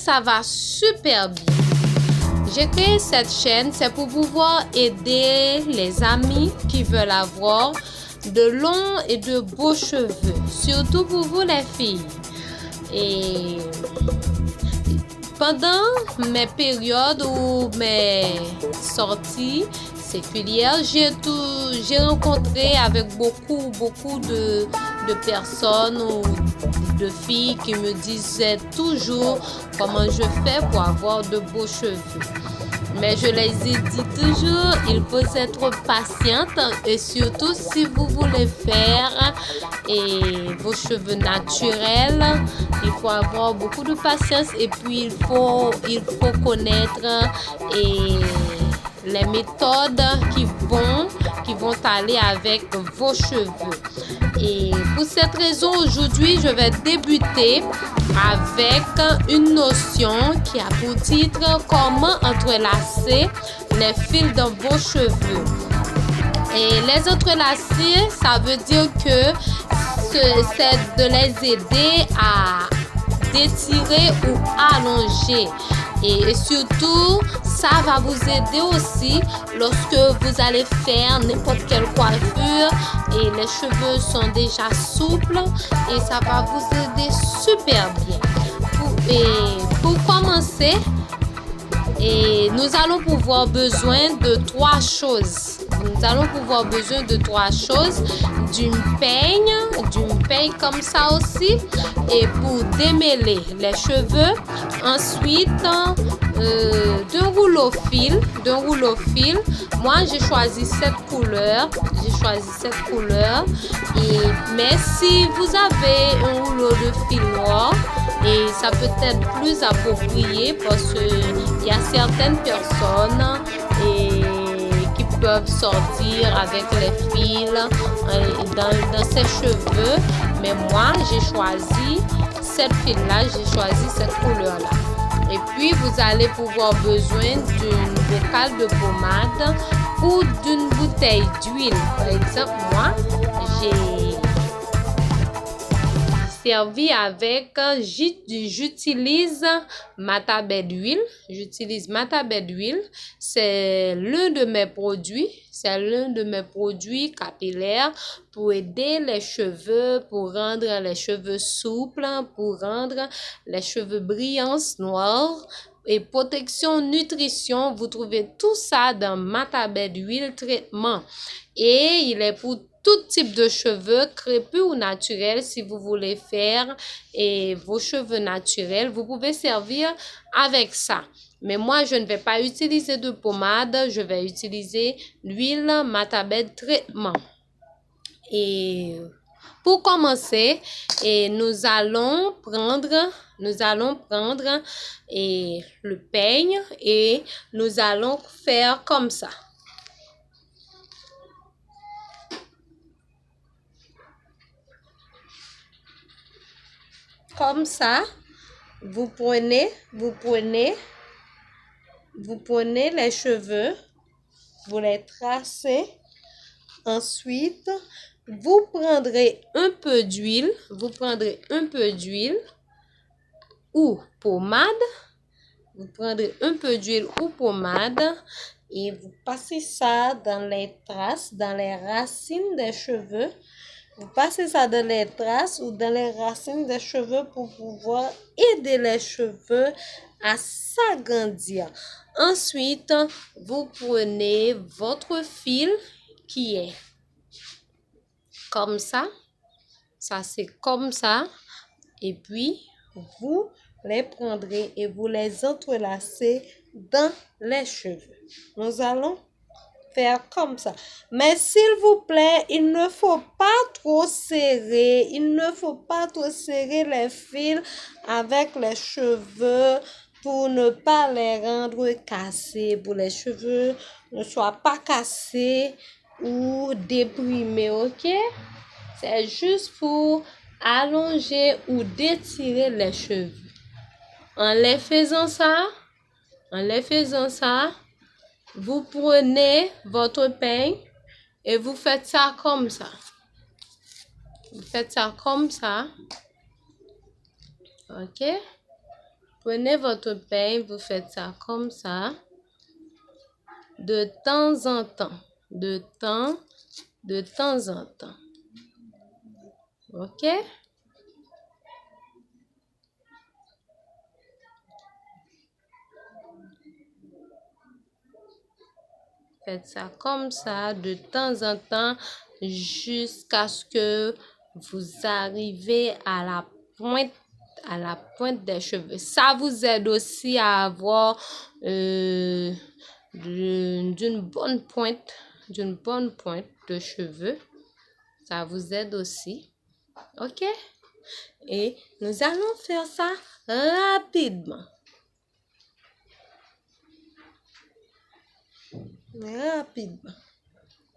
Ça va super bien. J'ai créé cette chaîne, c'est pour pouvoir aider les amis qui veulent avoir de longs et de beaux cheveux, surtout pour vous les filles. Et pendant mes périodes ou mes sorties séculières, j'ai rencontré avec beaucoup de personnes ou de filles qui me disaient toujours comment je fais pour avoir de beaux cheveux. Mais je les ai dit toujours, il faut être patiente et surtout si vous voulez faire vos cheveux naturels, il faut avoir beaucoup de patience et puis il faut connaître les méthodes qui vont aller avec vos cheveux. Et pour cette raison, aujourd'hui, je vais débuter avec une notion qui a pour titre comment entrelacer les fils dans vos cheveux. Et les entrelacer, ça veut dire que c'est de les aider à d'étirer ou allonger. Et surtout, ça va vous aider aussi lorsque vous allez faire n'importe quelle coiffure et les cheveux sont déjà souples et ça va vous aider super bien. Pour commencer, nous allons pouvoir besoin de trois choses. D'une peigne comme ça aussi, et pour démêler les cheveux. Ensuite, d'un rouleau fil. Moi, j'ai choisi cette couleur. Mais si vous avez un rouleau de fil noir, et ça peut être plus approprié parce qu'il y a certaines personnes qui peuvent sortir avec les fils dans ses cheveux. Mais moi, j'ai choisi cette fil-là, cette couleur-là. Et puis, vous allez pouvoir besoin d'une boucane de pommade ou d'une bouteille d'huile. Par exemple, moi, j'ai servi avec, j'utilise Matabé d'huile. C'est l'un de mes produits capillaires pour aider les cheveux, pour rendre les cheveux souples, pour rendre les cheveux brillants, noirs. Et protection, nutrition, vous trouvez tout ça dans Matabé d'huile traitement. Et il est pour tout type de cheveux, crépus ou naturels. Si vous voulez faire vos cheveux naturels, vous pouvez servir avec ça. Mais moi, je ne vais pas utiliser de pommade, je vais utiliser l'huile Matabé traitement. Et pour commencer, nous allons prendre le peigne et nous allons faire comme ça. Comme ça, vous prenez les cheveux, vous les tracez. Ensuite, vous prendrez un peu d'huile, ou pommade. Et vous passez ça dans les traces, dans les racines des cheveux. Vous passez ça dans les traces ou dans les racines des cheveux pour pouvoir aider les cheveux à s'agrandir. Ensuite, vous prenez votre fil qui est comme ça. Ça, c'est comme ça. Et puis, vous les prendrez et vous les entrelacez dans les cheveux. Nous allons faire comme ça. Mais s'il vous plaît, il ne faut pas trop serrer. Les fils avec les cheveux pour ne pas les rendre cassés. Pour les cheveux ne soient pas cassés ou déprimés, ok? C'est juste pour allonger ou d'étirer les cheveux. En les faisant ça, vous prenez votre peigne et vous faites ça comme ça. Ok? Prenez votre peigne, vous faites ça comme ça. De temps en temps. De temps en temps. OK? Faites ça comme ça de temps en temps jusqu'à ce que vous arrivez à la pointe des cheveux. Ça vous aide aussi à avoir d'une bonne pointe de cheveux. Ça vous aide aussi. OK? Et nous allons faire ça rapidement.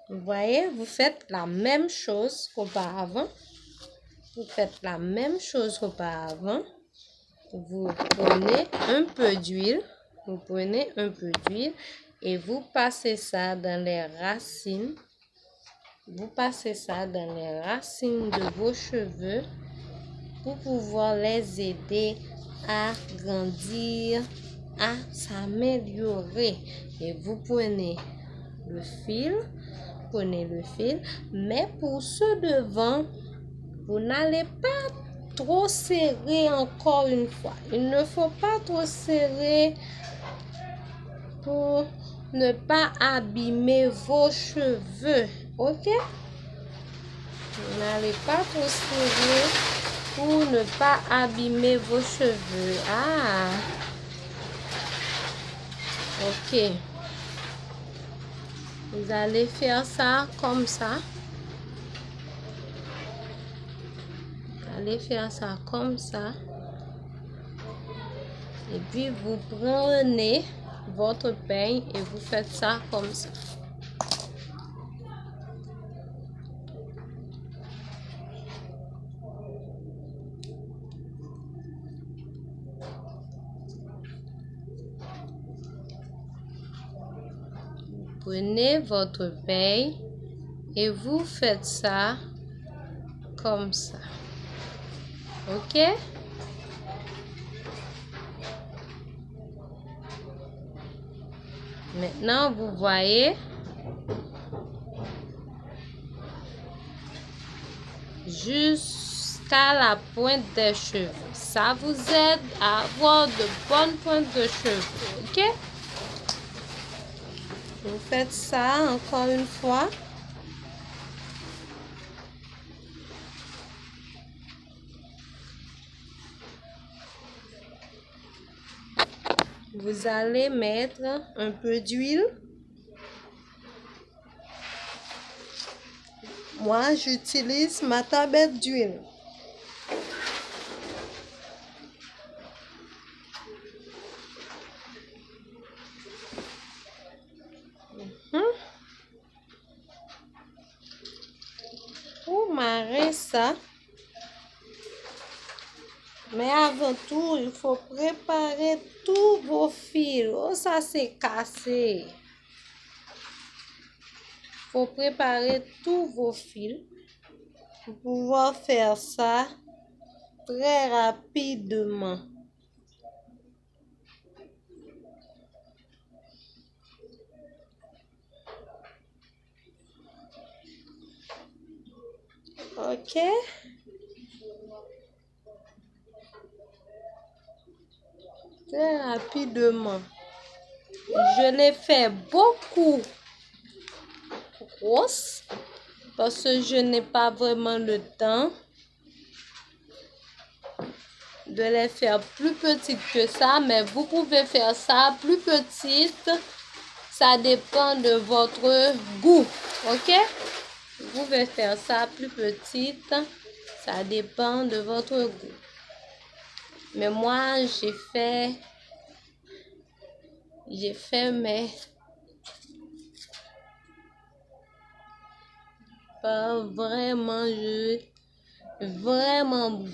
Vous voyez, vous faites la même chose qu'auparavant. Vous prenez un peu d'huile. Et vous passez ça dans les racines. De vos cheveux pour pouvoir les aider à grandir, à s'améliorer. Et vous prenez le fil, mais pour ceux devant, vous n'allez pas trop serrer encore une fois. Il ne faut pas trop serrer pour ne pas abîmer vos cheveux. OK? Vous n'allez pas trop serrer pour ne pas abîmer vos cheveux. Ah! OK. Vous allez faire ça comme ça. Et puis vous prenez votre peigne et vous faites ça comme ça. Prenez votre peigne et vous faites ça comme ça. OK? Maintenant, vous voyez, jusqu'à la pointe des cheveux. Ça vous aide à avoir de bonnes pointes de cheveux. OK? Vous faites ça encore une fois. Vous allez mettre un peu d'huile. Moi, j'utilise ma tablette d'huile. Pour marrer ça. Mais avant tout, il faut préparer tous vos fils. Oh, ça c'est cassé. Il faut préparer tous vos fils pour pouvoir faire ça très rapidement. OK? Très rapidement. Je l'ai fait beaucoup grosse parce que je n'ai pas vraiment le temps de les faire plus petites que ça, mais vous pouvez faire ça plus petite. Ça dépend de votre goût. OK? Vous pouvez faire ça plus petite. Ça dépend de votre goût. Mais moi, j'ai fait mes pas vraiment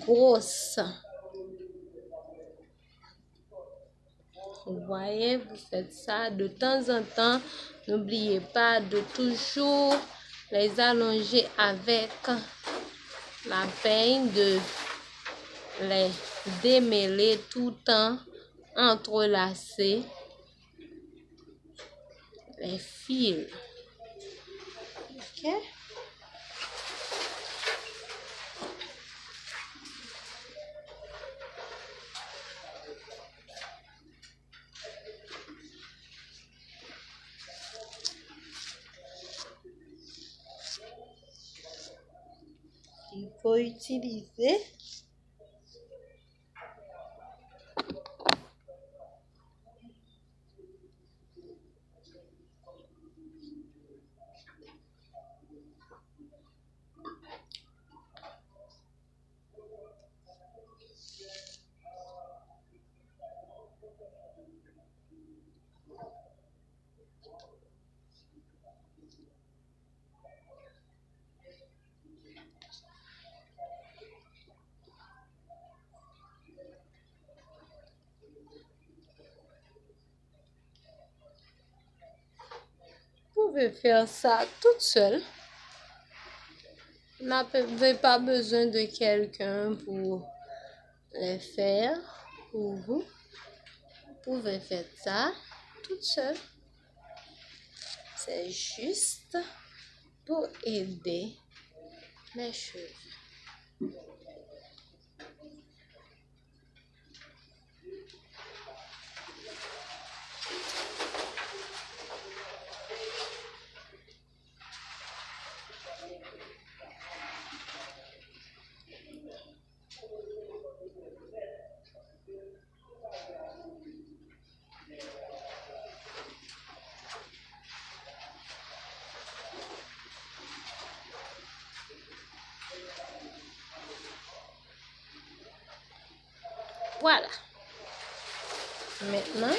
grosse. Vous voyez, vous faites ça de temps en temps. N'oubliez pas de toujours les allonger avec la peigne, de les démêler tout le temps entrelacer les fils. Ok? Il faut utiliser vous pouvez faire ça toute seule. Vous n'avez pas besoin de quelqu'un pour les faire pour vous. Vous pouvez faire ça toute seule. C'est juste pour aider les cheveux. Voilà. Maintenant,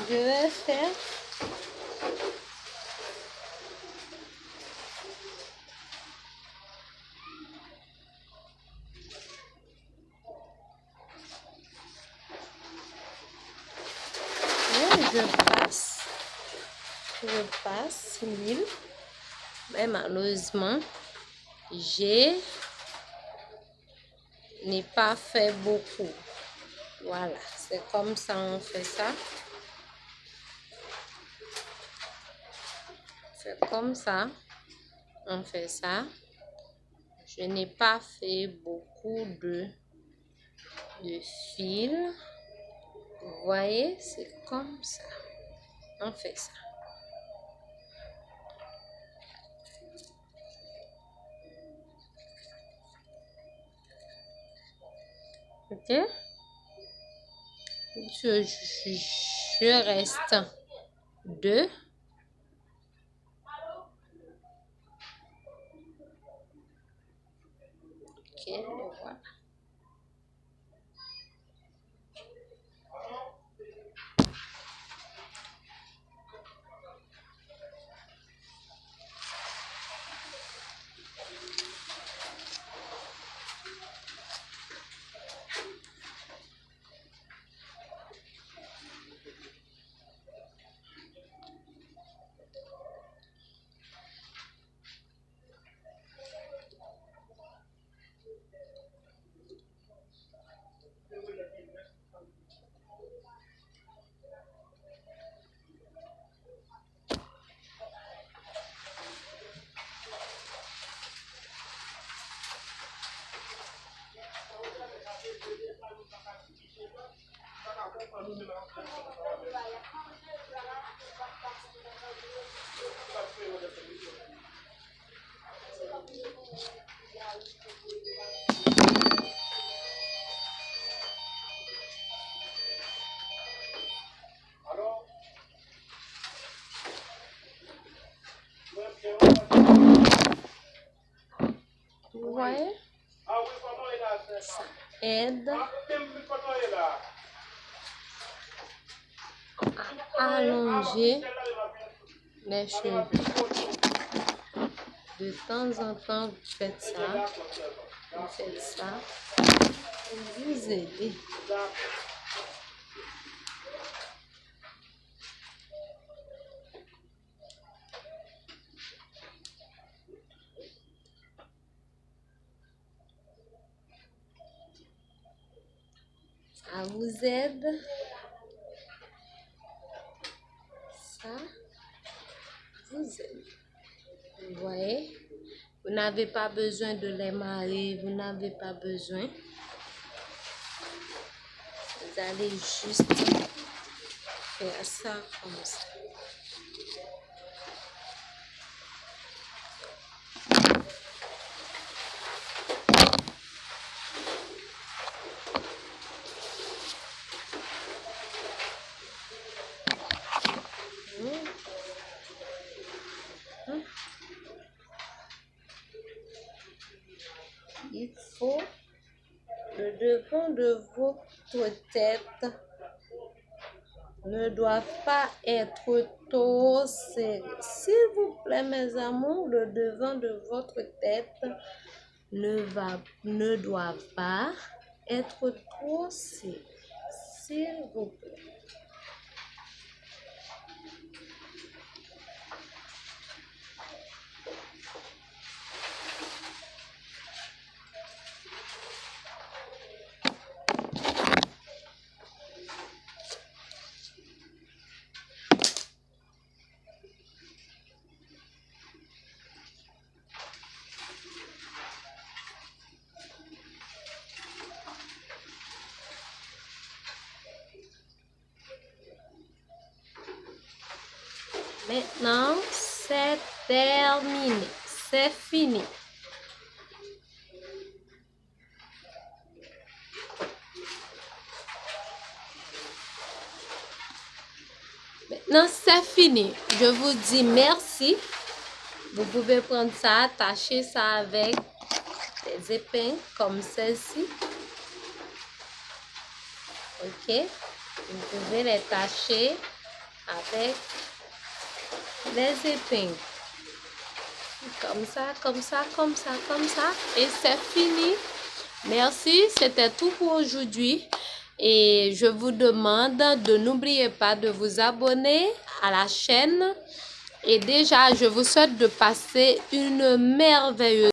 je vais faire je passe l'huile, mais malheureusement, je n'ai pas fait beaucoup. Voilà, c'est comme ça on fait ça. C'est comme ça on fait ça. Je n'ai pas fait beaucoup de fil. Vous voyez, c'est comme ça on fait ça. Ok, je reste 2. Ok, voilà. Vous voyez, ça aide à allonger les cheveux. De temps en temps, vous faites ça. Vous faites ça pour vous aider. Ça vous aide. Ça vous aide. Vous voyez? Vous n'avez pas besoin de les marier, vous n'avez pas besoin. Vous allez juste faire ça comme ça. Il faut le devant de votre tête ne doit pas être trop serré. S'il vous plaît, mes amours, le devant de votre tête ne doit pas être trop serré. S'il vous plaît. Maintenant, c'est terminé. C'est fini. Maintenant, c'est fini. Je vous dis merci. Vous pouvez prendre ça, attacher ça avec des épingles comme celle-ci. Ok? Vous pouvez les attacher avec les épingles. Comme ça, comme ça, comme ça, comme ça. Et c'est fini. Merci, c'était tout pour aujourd'hui. Et je vous demande de n'oubliez pas de vous abonner à la chaîne. Et déjà, je vous souhaite de passer une merveilleuse